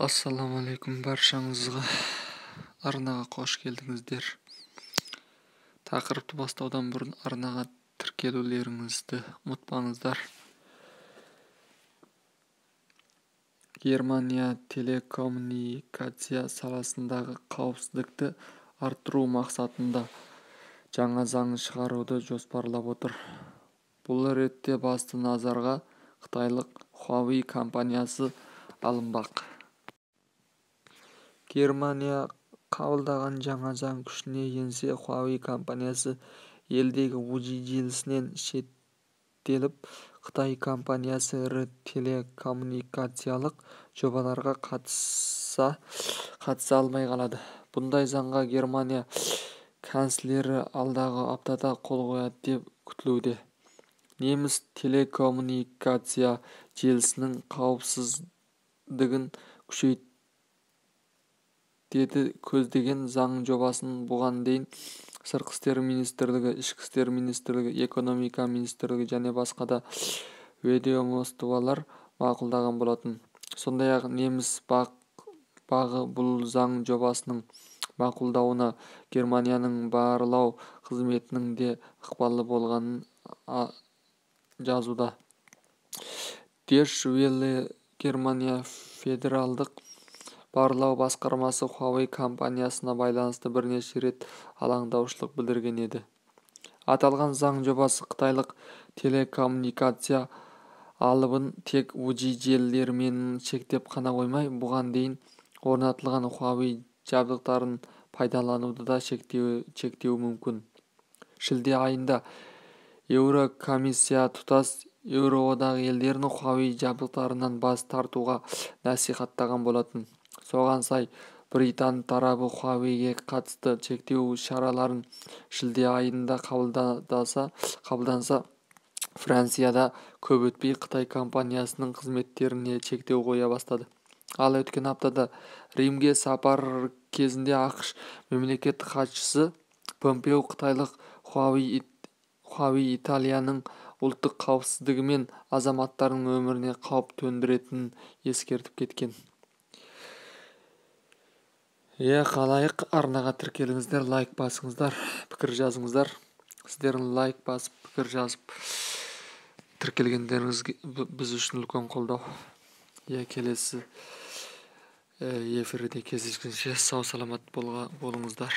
Ассаламалейкум баршаңызға арнаға қош келдіңіздер. Тақырыпты бастаудан бұрын арнаға тіркелулеріңізді ұмытпаңыздар. Германия телекоммуникация саласындағы қауіпсіздікті арттыру мақсатында жаңа заң шығаруды жоспарлап отыр. Бұл ретте басты назарға қытайлық Huawei компаниясы алынбақ. Германия қабылдаған жаңа заң күшіне енсе, Huawei компаниясы елдегі 5G желісінен шеттеліп, Қытай компаниясы ірі телекоммуникациялық жобаларға қатыса алмай қалады. Бұндай заңға Германия канцлері алдағы аптада қол қояды деп күтілуде. Неміс телекоммуникация желісінің қауіпсіздігін күшейтеді көздеген заң жобасын бұған дейін Сыртқы істер министрлігі, Ішкі істер министрлігі, Экономика министрлігі және басқа да ведомстволар мақұлдаған болатын. Сондай-ақ неміс бағы бұл заң жобасының мақұлдауына Германияның барлау қызметінің де ықпалы болғанын жазуда. Deutsche Welle Германия федералдық барлау басқармасы Huawei компаниясына байланысты бірнеше рет алаңдаушылық білдірген еді. Аталған заң жобасы қытайлық телекоммуникация алыбын тек 5G желілерімен шектеп қана қоймай, бұған дейін орнатылған Huawei жабдықтарын пайдалануды да шектеуі мүмкін. Шілде айында Еурокомиссия тұтас Еуроодақ елдерін Huawei жабдықтарынан бас тартуға насихаттаған болатын. Соған сай, Британ тарабы Huaweiге қатысты шектеу шараларын шілде айында қабылданса, Францияда көп өтпей Қытай компаниясының қызметтеріне шектеу қоя бастады. Ал өткен аптада Римге сапар кезінде ақш мемлекеттік хатшысы Помпео қытайлық Huawei Италияның ұлттық қауіпсіздігі мен азаматтарының өміріне қауіп төндіретінін ескертіп кеткен. Қалайық, арнаға тіркеліңіздер, лайк басыңыздар, пікір жазыңыздар. Сіздердің лайк басып, пікір жазып тіркелгендеріңіз біз үшін үлкен қолдау. Келесі эфирде кездескенше сау саламат болыңыздар.